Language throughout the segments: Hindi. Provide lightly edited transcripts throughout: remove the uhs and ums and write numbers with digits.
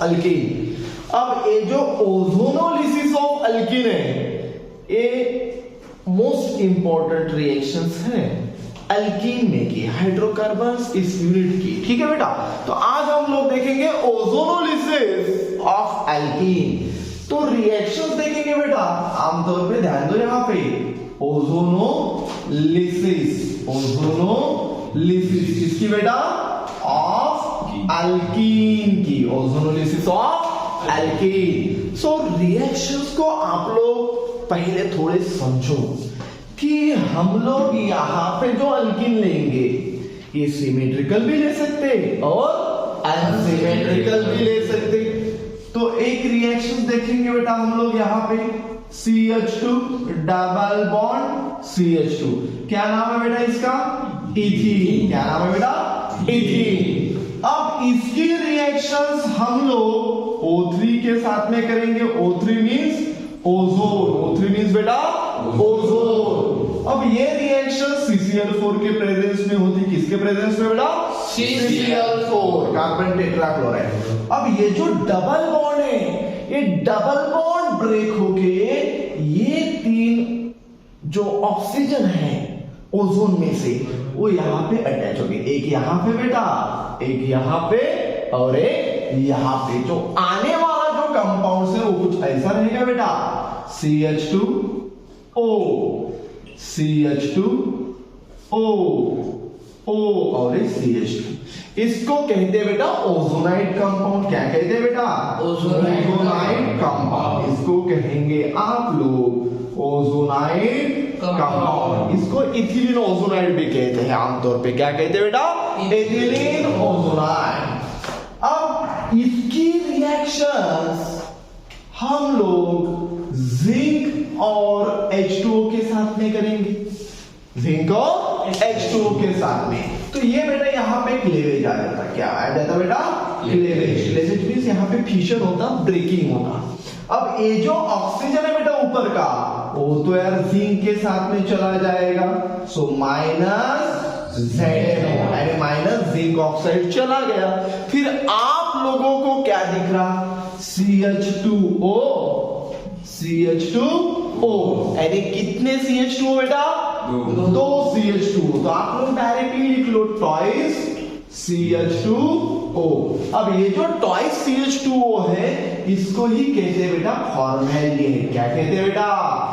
अल्कीन। अब ये जो ओजोनोलिसिस ऑफ अल्कीन है, ये मोस्ट इंपॉर्टेंट रिएक्शंस है अल्कीन में की, हाइड्रोकार्बन्स इस यूनिट की। ठीक है बेटा, तो आज हम लोग देखेंगे ओजोनोलिसिस ऑफ अल्कीन। तो रिएक्शंस देखेंगे बेटा, आमतौर पे ध्यान दो यहाँ पे, ओजोनोलिसिस, ओजोनोलिसिस किसकी बेटा? ऑफ अल्कीन की, ozonolysis of alkyne. So reactions को आप लोग पहले थोड़े समझो कि हम लोग यहाँ पे जो अल्कीन लेंगे ये सिमेट्रिकल भी ले सकते और अनसिमेट्रिकल भी ले सकते। तो एक रिएक्शन देखेंगे बेटा हम लोग यहाँ पे, CH2 डबल बॉन्ड CH2, क्या नाम है बेटा इसका? इथीन। क्या नाम है बेटा? इथीन। अब इसकी रिएक्शंस हम लोग O3 के साथ में करेंगे। O3 means ozone, O3 means बेटा ओजोन। अब ये रिएक्शन CCl4 के प्रेजेंस में होती, किसके प्रेजेंस में बेटा? CCl4, carbon tetrachloride. अब ये जो डबल बॉन्ड है, ये डबल बॉन्ड ब्रेक होके ये तीन जो ऑक्सीजन है ओजोन में से वो यहाँ पे अटैच हो गए, एक यहाँ पे बेटा, एक यहाँ पे और एक यहाँ पे। जो आने वाला जो कंपाउंड है वो कुछ ऐसा रहेगा बेटा, CH2O, CH2O, O और एक CH2। इसको कहते हैं बेटा ओजोनाइड कंपाउंड। क्या कहते हैं बेटा? Ozonide compound. इसको कहेंगे आप लोग ओजोनाइड कंपाउंड। इसको इथिलीन ओजोनाइड भी कहते हैं आमतौर पे। क्या कहते हैं बेटा? Ethylene ozonide. अब इसकी रिएक्शंस हम लोग जिंक और H2O के साथ में करेंगे, जिंक और H2O के साथ में। तो ये बेटा यहाँ पे क्लेवेज आ जाता। क्या आ जाता बेटा? क्लेवेज। क्लेवेज मींस यहाँ पे फिशन होता, ब्रेकिंग होता। अब ये जो ऑक्सीजन है बेटा ऊपर का, वो तो यार जिंक के साथ में चला जाएगा, सो माइनस ZNO यानी माइनस जिंक ऑक्साइड चला गया। फिर आप लोगों को क्या दिख रहा? CH2O, CH2O यानी कितने CH2O बेटा? दो CH2O। तो आप लोग डायरेक्टली लिख लो ट्वाइस CH2O। अब ये जो ट्वाइस CH2O है इसको ही कहते हैं बेटा फॉर्मेल्डिहाइड। क्या कहते हैं बेटा?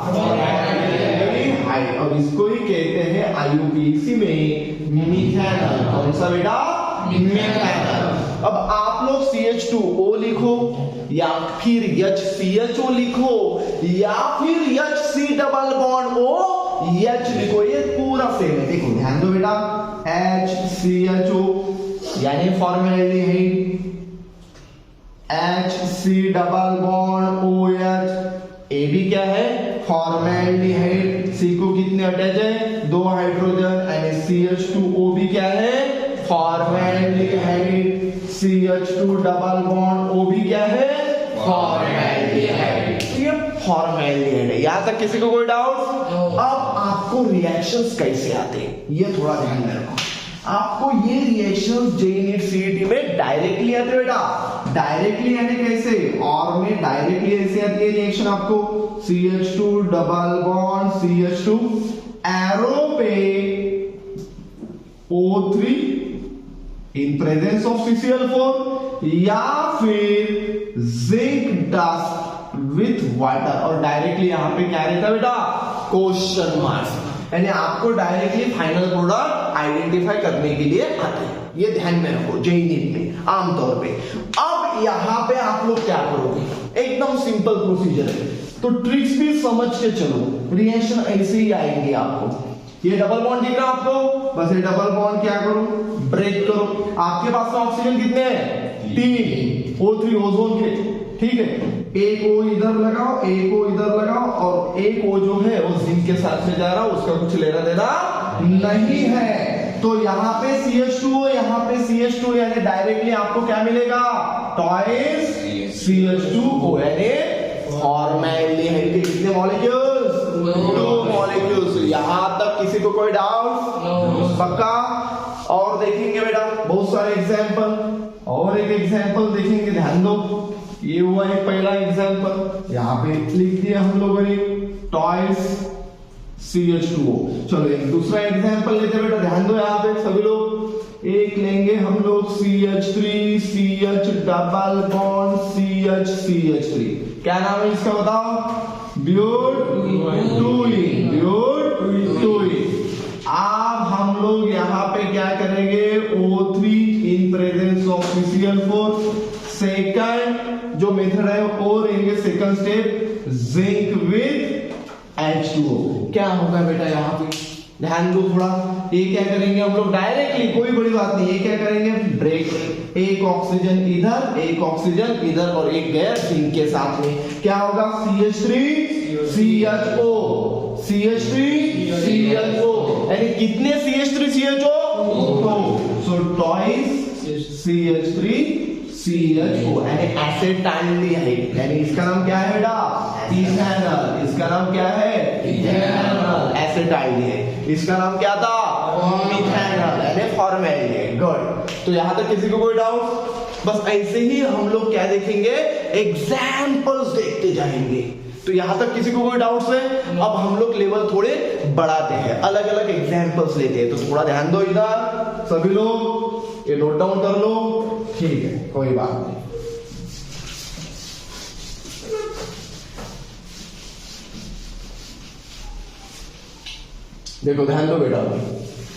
फॉर्मेल्डिहाइड। और इसको ही कहते हैं IUPAC में मिथेनॉल। कौन सा बेटा? मिथेनॉल। अब आप लोग CH2O लिखो या फिर HCHO लिखो या फिर HC डबल बॉन्ड OH लिखो, ये पूरा सेम है। देखो ध्यान दो बेटा, HCHO यानी formaldehyde, HC double bond OH, ये भी क्या है? फॉर्मेल्डिहाइड। C को कितने अटैच है? दो हाइड्रोजन यानी CH2O भी क्या है? Formaldehyde. CH2 double bond O भी क्या है? फॉर्मेल्डिहाइड। ये फॉर्मेल्डिहाइड है। यहां तक किसी को कोई डाउट? अब आपको रिएक्शंस कैसे आते हैं ये थोड़ा ध्यान में रखो। आपको ये रिएक्शंस JNET CET में डायरेक्टली आते बेटा। डायरेक्टली यानी कैसे? और में डायरेक्टली ऐसे आती है रिएक्शन आपको, CH2 double bond CH2 arrow पे O3 in presence of CCl4 या फिर जिंक डस्ट विथ वाटर। और डायरेक्टली यहां पे क्या रहता बेटा? Question mark. यानी आपको डायरेक्टली फाइनल प्रोडक्ट आइडेंटिफाई करने के लिए आते हैं। ये ध्यान में रखो JNET में आमतौर पे। अब यहां पे आप लोग क्या करोगे? एकदम सिंपल प्रोसीजर है, तो ट्रिक्स भी समझ के चलो। रिएक्शन ऐसे ही आएंगे आपको। ये डबल बॉन्ड दिख रहा है आपको, बस ये डबल बॉन्ड क्या करो? ब्रेक करो। आपके पास में ऑक्सीजन कितने हैं? 3, O3 ओजोन के। ठीक है, एक O इधर लगाओ, एक O इधर लगाओ, और एक O जो है वो जिंक के साथ में जा रहा है, उसका कुछ लेना देना नहीं है। तो यहाँ पे CH2O, यहाँ पे CH2, यानी डायरेक्टली आपको क्या मिलेगा? ट्वाइस CH2O यानी फॉर्मेल्डिहाइड के कितने मॉलिक्यूल्स? 2 मॉलिक्यूल्स। यहां तक किसी को कोई डाउट? पक्का? और देखेंगे बेटा बहुत सारे एग्जांपल। और और एक एग्जांपल देखेंगे, ध्यान दो। ये हुआ एक पहला एग्जांपल, यहाँ पे लिख दिया हम लोगों ने टॉयज CH2O। चलो एक दूसरा एग्जांपल लेते हैं बेटा, ध्यान दो यहाँ पे सभी लोग। एक लेंगे हम लोग CH3 CH double bond CH3। क्या नाम है इसका बताओ? ब्यूटूइन। अब हम लोग यहाँ पे क्या करेंगे? O3 in presence of CCl4। Second जो मेथड है वो लेंगे, second step, zinc with H2O। क्या होगा बेटा यहाँ पे? ध्यान दो थोड़ा। ये क्या करेंगे हम लोग डायरेक्टली, कोई बड़ी बात नहीं, ये क्या करेंगे? ब्रेक, एक ऑक्सीजन इधर, एक ऑक्सीजन इधर और एक गैर जिंक के साथ में। क्या होगा? CH3 CHO, CH3 CHO। यानी कितने CH3 CHO? सो टॉइस CH3 CHO यानी एसिटाइल्डिहाइड। यानी इसका नाम क्या है बेटा? इथेनॉल। इसका नाम क्या है? इथेनॉल। एसिटाइल्डिहाइड। इसका नाम क्या था? मिथेनॉल यानी फॉर्मेल्डिहाइड। गुड। तो यहां तक किसी को कोई डाउट? बस ऐसे ही हम लोग क्या देखेंगे? एग्जाम्पल्स देखते जाएंगे। तो यहां तक किसी को कोई डाउट्स है? अब हम लोग लेवल थोड़े बढ़ाते हैं, अलग अलग एग्जाम्पल्स लेते हैं। तो थोड़ा ध्यान दो इधर सभी लोग, ये नोट डाउन कर लो, ठीक है, कोई बात नहीं। देखो ध्यान दो बेटा,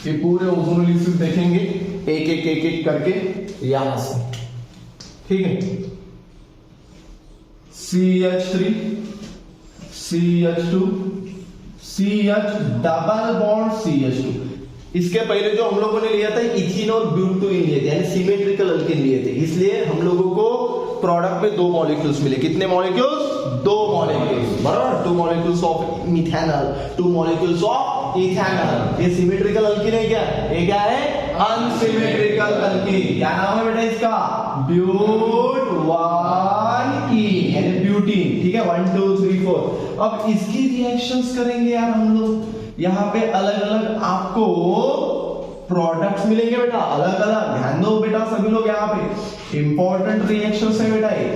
ये पूरे ओजोनोलिसिस देखेंगे एक एक एक एक करके यहां से, ठीक है। CH3 CH2 CH double bond CH2। इसके पहले जो हम लोगों ने लिया था इथीन और ब्यूटूइन लिए थे, यानी सिमेट्रिकल अल्केन लिए थे। इसलिए हम लोगों को प्रोडक्ट में 2 मॉलिक्यूल्स मिले। कितने मॉलिक्यूल्स? 2 मॉलिक्यूल्स, बराबर। 2 molecules of methanol, 2 molecules of ethanol. ये सिमेट्रिकल अल्कीन है क्या? ये क्या है? Unsymmetrical alkyne. क्या नाम है बेटा इसका? ब्यूट 1 यानी ब्यूटीन, ठीक है। 1 2 3 4। अब इसकी रिएक्शंस करेंगे यार हम लोग। यहाँ पे अलग अलग आपको प्रोडक्ट्स मिलेंगे बेटा, अलग अलग। ध्यान दो बेटा सभी लोग, यहाँ पे इंपॉर्टेंट रिएक्शंस है बेटा ये।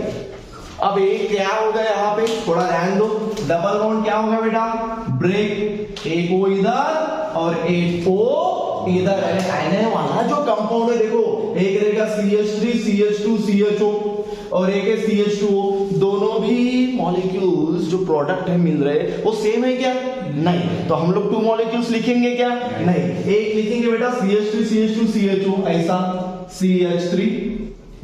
अब एक क्या होगा यहाँ पे, थोड़ा ध्यान दो। डबल बॉन्ड क्या होगा बेटा? ब्रेक, एक O इधर और एक O इधर। आने वाला जो कंपाउंड है देखो, एक रहेगा CH3 CH2 CHO और एक है CH2O। दोनों भी मॉलिक्यूल्स जो प्रोडक्ट है मिल रहे वो सेम है क्या? नहीं। तो हम लोग 2 मॉलिक्यूल्स लिखेंगे क्या? नहीं। एक लिखेंगे बेटा CH3 CH2 CHO, ऐसा CH3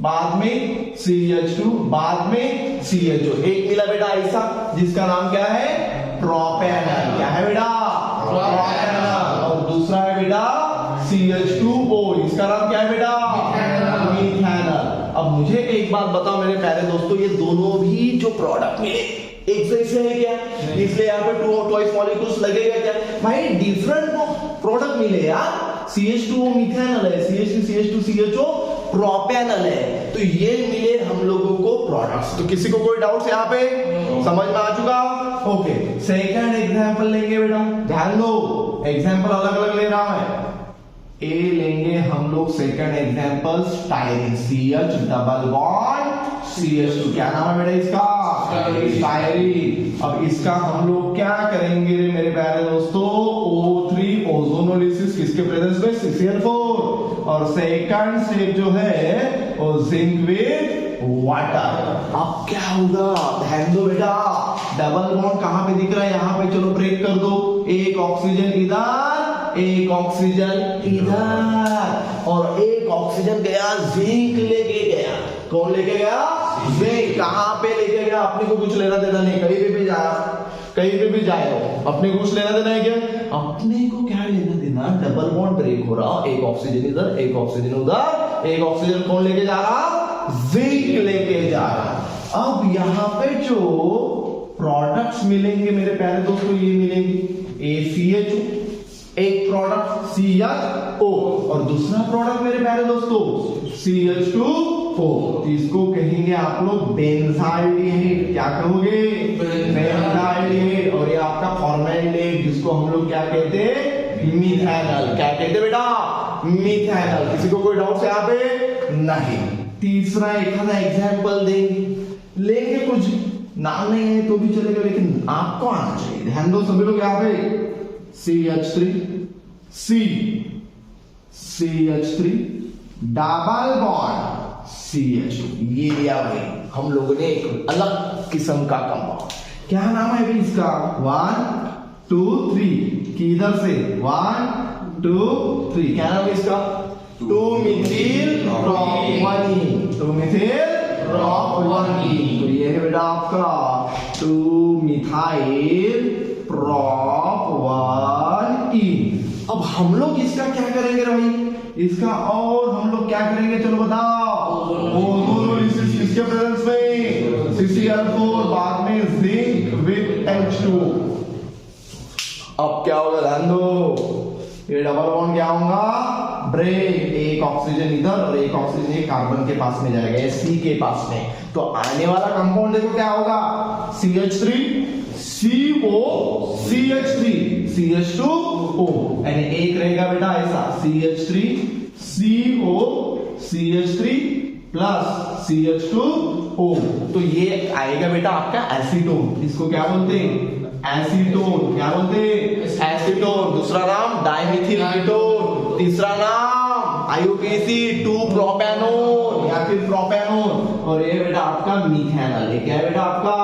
बाद में CH2 बाद में CHO। एक मिला बेटा ऐसा, जिसका नाम क्या है? प्रोपेनॉल। क्या है बेटा? प्रोपेनॉल। और दूसरा है बेटा CH2O, इसका नाम क्या है बेटा? मिथेनॉल। अब मुझे एक बात बताओ मेरे प्यारे दोस्तों, ये दोनों भी जो प्रोडक्ट मिले एक जैसे है क्या? इसलिए यहाँ पे 2 ट्वाइस मॉलिक्यूल्स लगेगा क्या? भाई डिफरेंट प्रोडक्ट मिले यार। CH2O मिथेनॉल है, CH3 CH2 CHO प्रोपेनॉल है। तो ये मिले हम लोगों को प्रोडक्ट्स। तो किसी को कोई डाउट्स यहाँ पे? समझ में आ चुका? ओके। सेकंड एग्जांपल लेंगे बेटा, ध्यान दो, एग्जांपल अलग अलग ले रहा है। ए लेंगे हम लोग second example, styrene, CH double bond CH2। क्या नाम है बेटा इसका? स्टायरीन। अब इसका हम लोग क्या करेंगे मेरे प्यारे दोस्तों? O3 ओजोनोलिसिस, किसके प्रेजेंस में? CCl4। और सेकंड स्टेप जो है वो जिंक विद वाटर। अब क्या होगा? ध्यान दो बेटा, डबल बॉन्ड कहां पे दिख रहा है? यहाँ पे। चलो ब्रेक कर दो, एक ऑक्सीजन इधर, एक ऑक्सीजन इधर और एक ऑक्सीजन गया जिंक लेके गया। कौन लेके गया? जिंक। कहां पे लेके गया? अपने को कुछ लेना देना नहीं, कहीं पे भी जाया, कहीं पे भी जाए अपने को कुछ लेना देना है क्या? अपने को क्या लेना देना? डबल बॉन्ड ब्रेक हो रहा, एक ऑक्सीजन इधर, एक ऑक्सीजन उधर, एक ऑक्सीजन कौन लेके जा रहा? जिंक लेके जा रहा। अब यहाँ पे जो प्रोडक्ट्स मिलेंगे मेरे प्यारे दोस्तों, ये मिलेंगे ACHO, एक प्रोडक्ट CHO और दूसरा प्रोडक्ट मेरे प्यारे दोस्तों CH2O। इसको कहेंगे आप लोग बेंजाइलडिहाइड। क्या कहोगे? बेंजाइलडिहाइड। और ये आपका फॉर्मेल्डिहाइड, जिसको हम लोग क्या कहते हैं? मिथेनॉल। क्या कहते हैं बेटा? मिथेनॉल। किसी को कोई डाउट है यहाँ पे? नहीं। तीसरा एक एग्जाम्पल देंगे, लेंगे कुछ नाम नहीं है तो भी चलेगा, लेकिन आपको आना चाहिए। ध्यान दो सभी लोग यहाँ पे, CH3 CH3 double bond CH2, ये दिया भाई हम लोगों ने एक अलग किस्म का कंपाउंड। क्या नाम है भाई इसका? 1 2 3 किधर से 1 2 3, क्या नाम है इसका? 2-methyl propionine, 2-methyl propionine। तो ये है बेटा आपका 2-methyl propionine। अब हम लोग इसका क्या करेंगे भाई? इसका और हम लोग क्या करेंगे, चलो बताओ। ओजोनोलिसिस किसके प्रेजेंस में? CCl4, बाद में जिंक विद H2। अब क्या होगा, ध्यान दो, ये डबल बॉन्ड क्या होगा? ब्रेक, एक ऑक्सीजन इधर और एक ऑक्सीजन कार्बन के पास में जाएगा, C के पास में। तो आने वाला कंपाउंड देखो क्या होगा, CH3 CO CH3 CH2O, यानी एक रहेगा बेटा ऐसा CH3 CO CH3 plus CH2O। तो ये आएगा बेटा आपका एसीटोन। इसको क्या बोलते हैं? एसीटोन। क्या बोलते हैं? एसीटोन। दूसरा नाम डाइमिथिल कीटोन। तीसरा नाम IUPAC 2-प्रोपेनोन या फिर प्रोपेनोन। और ये बेटा आपका मीथेनॉल। ये क्या है बेटा आपका?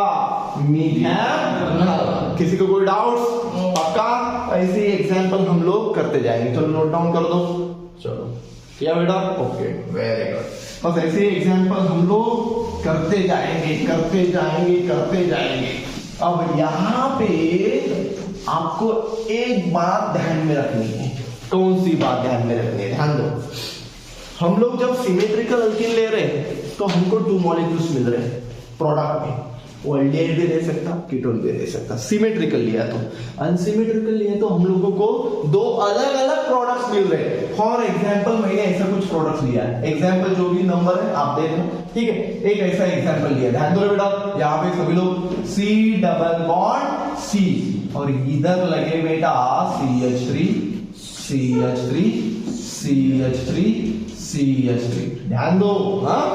मीथेनॉल। किसी को कोई डाउट्स? पक्का? ऐसे एग्जांपल हम लोग करते जाएंगे। चलो नोट डाउन कर दो। चलो क्या बेटा? Okay, very good. बस ऐसे एग्जांपल हम लोग करते जाएंगे करते जाएंगे करते जाएंगे। अब यहाँ पे आपको एक बात ध्यान में रखनी है। कौन सी बात ध्यान में रखनी है? ध्यान दो, हम लोग जब सिमेट्रिकल अल्कीन ले रहे हैं तो हमको 2 मॉलिक्यूल्स मिल रहे हैं प्रोडक्ट में। वो एल्डिहाइड भी दे सकता, कीटोन भी दे सकता। सिमेट्रिकल लिया तो, अनसिमेट्रिकल लिया तो हम लोगों को 2 अलग अलग प्रोडक्ट्स मिल रहे हैं। फॉर एग्जाम्पल मैंने ऐसा कुछ प्रोडक्ट्स लिया है, एग्जाम्पल जो भी नंबर है आप देख लो, ठीक है। एक ऐसा एग्जाम्पल लिया, ध्यान दो बेटा, यहाँ पे सभी लोग C डबल बॉन्ड C और इधर लगे बेटा CH3 CH3 CH3 CH3। ध्यान दो, हाँ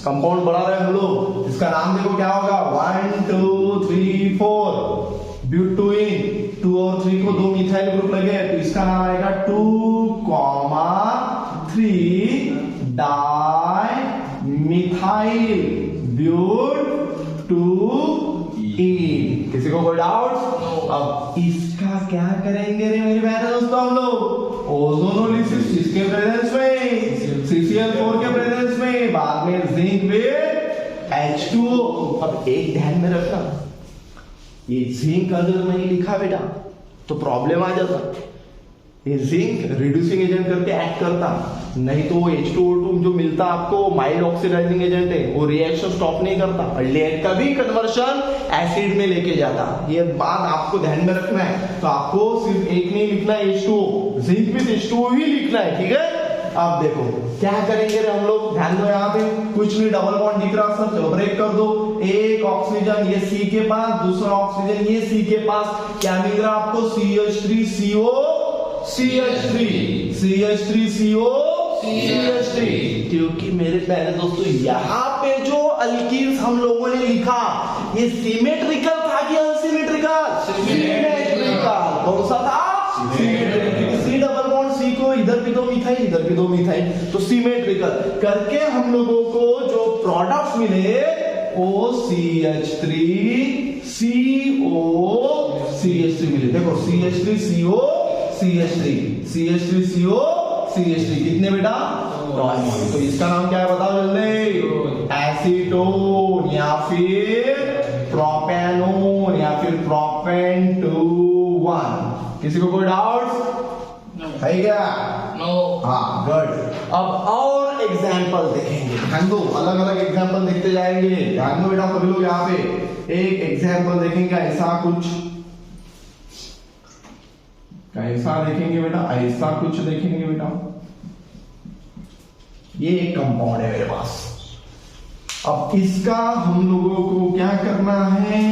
कंपाउंड बढ़ा रहे हैं हम लोग। इसका नाम देखो क्या होगा, 1 2 3 4 ब्यूटेन। 2 और 3 को 2 मिथाइल ग्रुप लगे तो इसका नाम आएगा 2,3 डाई मिथाइल ब्यूटेन। किसी को कोई डाउट? अब इसका क्या करेंगे रे मेरे प्यारे दोस्तों हम लोग? ओजोनोलिसिस किसके प्रेजेंस में? CCl4 के प्रेजेंस में, बाद में जिंक विद H2O। अब एक ध्यान में रखना, ये जिंक अगर नहीं लिखा बेटा तो प्रॉब्लम आ जाता। ये जिंक रिड्यूसिंग एजेंट करके एक्ट करता, नहीं तो वो H2O2 जो मिलता आपको माइल्ड ऑक्सीडाइजिंग एजेंट है, वो रिएक्शन स्टॉप नहीं करता, एल्डिहाइड का भी कन्वर्शन एसिड में लेके जाता। ये बात आपको ध्यान में रखना है। तो आपको सिर्फ एक नहीं लिखना है H2O, जिंक विद H2O ही लिखना है, ठीक है। अब देखो क्या करेंगे रे हम लोग, ध्यान दो, यहाँ पे कुछ नहीं, डबल बॉन्ड दिख रहा सर, चलो ब्रेक कर दो। एक ऑक्सीजन ये C के पास, दूसरा ऑक्सीजन ये C के पास, क्या मिल रहा आपको? CH3CO CH3 CH3CO CH3। क्योंकि मेरे प्यारे दोस्तों यहाँ पे जो अल्कीन्स हम लोगों ने लिखा ये सिमेट्रिकल था कि अनसिमेट्रिकल? सिमेट्रिकल। कौन सा था? Symmetrical. C double bond C को इधर भी 2 मिथाइल इधर भी 2 मिथाइल, तो सिमेट्रिकल करके हम लोगों को जो प्रोडक्ट्स मिले वो CH3 CO CH3 मिले। देखो CH3 CO CH3 CH3 CO CH3 कितने बेटा? तो इसका नाम क्या है बताओ जल्दी? एसीटोन या फिर प्रोपेनोन या फिर प्रोपेन 2,1। किसी को कोई डाउट है क्या? नो। हाँ, गुड। अब और एग्जाम्पल देखेंगे, ध्यान दो, अलग अलग एग्जाम्पल देखते जाएंगे। ध्यान दो बेटा सभी लोग, यहाँ पे एक एग्जाम्पल देखेंगे ऐसा कुछ, कैसा देखेंगे बेटा? ऐसा कुछ देखेंगे बेटा। ये एक कंपाउंड है मेरे पास। अब इसका हम लोगों को क्या करना है?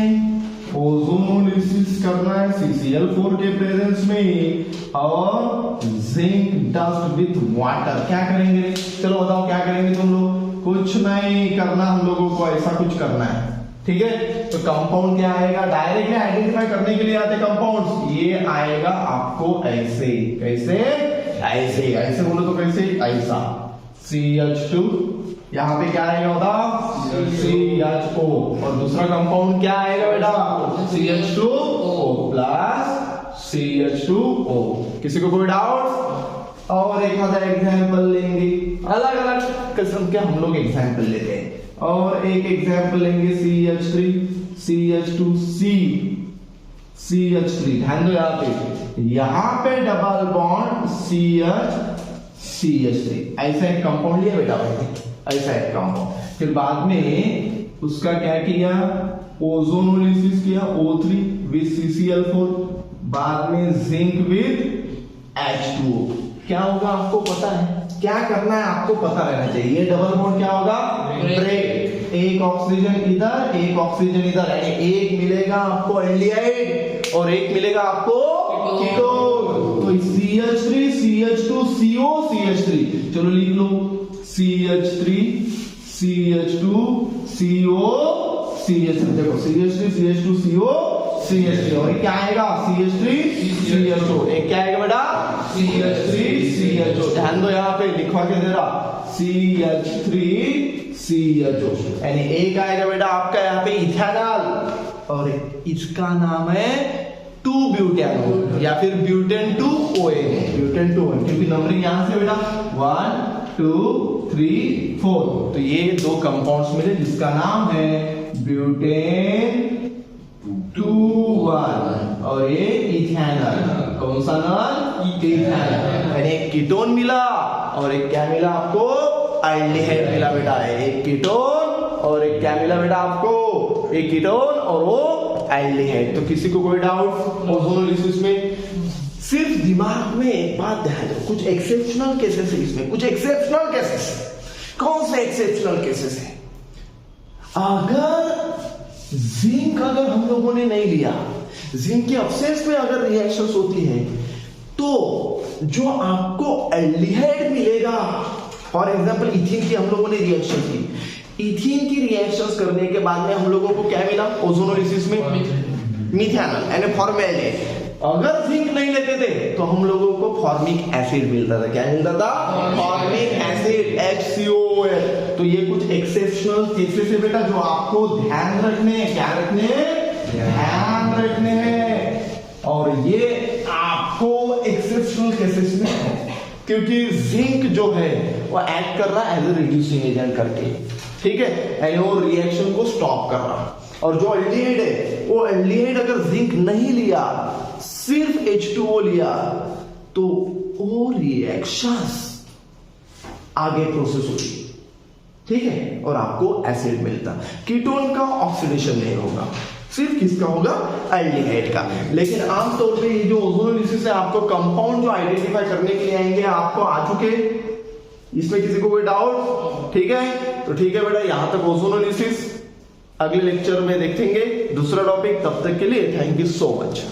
ओजोनोलिसिस करना है CCl4 के प्रेजेंस में और जिंक डस्ट विथ वाटर। क्या करेंगे? चलो बताओ क्या करेंगे तुम लोग? कुछ नहीं करना हम लोगों को, ऐसा कुछ करना है, ठीक है। तो कंपाउंड क्या आएगा, डायरेक्टली आइडेंटिफाई करने के लिए आते कंपाउंड्स, ये आएगा आपको ऐसे, कैसे, ऐसे, ऐसे बोलो तो कैसे, ऐसा, CH2, यहाँ पे क्या आएगा होता, CHO, और दूसरा कंपाउंड क्या आएगा बेटा, CH2O प्लस CH2O। किसी को कोई डाउट? और एक आधा एग्जाम्पल लेंगे, अलग अलग किस्म के हम लोग एग्जाम्पल लेते हैं, और एक एग्जाम्पल लेंगे CH3, CH2C, CH3, ध्यान दो यहाँ पे डबल बॉन्ड CH3, ऐसा एक कंपाउंड लिया बेटा भाई, ऐसा एक कंपाउंड। फिर बाद में उसका क्या किया, ओजोनोलिसिस किया, O3 विद CCl4, बाद में जिंक विद H2O। क्या होगा आपको पता है, क्या करना है आपको पता रहना चाहिए। ये डबल बॉन्ड क्या होगा, ब्रेक, एक ऑक्सीजन इधर, एक ऑक्सीजन इधर, यानी एक मिलेगा आपको एल्डिहाइड और एक मिलेगा आपको कीटोन। तो CH3 CH2 CO CH3, चलो लिख लो, CH3 CH2 CO CH3, देखो CH3 CH2 CO CH3, और क्या आएगा CH3 CHO, एक क्या आएगा बेटा CH3 CHO। ध्यान दो यहाँ पे लिखवा के दे रहा, CH3 CHO, यानी एक आएगा बेटा आपका यहाँ पे इथेनॉल, और इसका नाम है 2-ब्यूटेनॉल या फिर ब्यूटेन 2ON, ब्यूटेन 2ON, क्योंकि नंबरिंग यहां से बेटा 1 2 3 4, तो ये दो कंपाउंड्स मिले जिसका नाम है ब्यूटेन 2-1, और ये इथेनॉल, कौन सा नाम, इथेनॉल, यानी एक कीटोन मिला और एक क्या मिला आपको, एल्डिहाइड मिला बेटा, एक कीटोन और एक क्या मिला बेटा आपको, एक कीटोन और वो एल्डिहाइड। तो किसी को कोई डाउट ओजोनोलिसिस में? सिर्फ दिमाग में एक बात ध्यान दो, कुछ एक्सेप्शनल केसेस है इसमें, कुछ एक्सेप्शनल केसेस। कौन से एक्सेप्शनल केसेस है? अगर जिंक अगर हम लोगों ने नहीं लिया, जिंक के अब्सेंस में अगर रिएक्शंस होती है, तो जो आपको एल्डिहाइड मिलेगा, फॉर एग्जांपल इथीन की हम लोगों ने रिएक्शन की, इथीन की रिएक्शंस करने के बाद में हम लोगों को क्या मिला ओजोनोलिसिस में, मिथेनॉल यानी फॉर्मेल्डेहाइड। अगर जिंक नहीं लेते थे तो हम लोगों को फॉर्मिक एसिड मिलता था, क्या मिलता था, फॉर्मिक एसिड HCOOH। तो ये कुछ एक्सेप्शनल केसेस है बेटा जो आपको ध्यान रखने हैं, क्या रखने हैं, ध्यान रखने हैं, और ये आपको एक्सेप्शनल केसेस में है क्योंकि जिंक जो है वो एक्ट कर रहा है एज ए रिड्यूसिंग एजेंट करके, ठीक है, यानी वो रिएक्शन को स्टॉप कर रहा। और जो एल्डिहाइड है, वो एल्डिहाइड अगर जिंक नहीं लिया, सिर्फ H2O लिया, तो वो रिएक्शंस आगे प्रोसेस होगी, ठीक है, और आपको एसिड मिलता। कीटोन का ऑक्सीडेशन नहीं होगा, सिर्फ किसका होगा, एल्डिहाइड का। लेकिन आमतौर पे ये जो ओजोनोलिसिस है, आपको कंपाउंड जो आइडेंटिफाई करने के लिए आएंगे आपको आ चुके, इसमें किसी को कोई डाउट? ठीक है, तो ठीक है बेटा, यहां तक ओजोनोलिसिस। अगले लेक्चर में देखेंगे दूसरा टॉपिक, तब तक के लिए थैंक यू सो मच।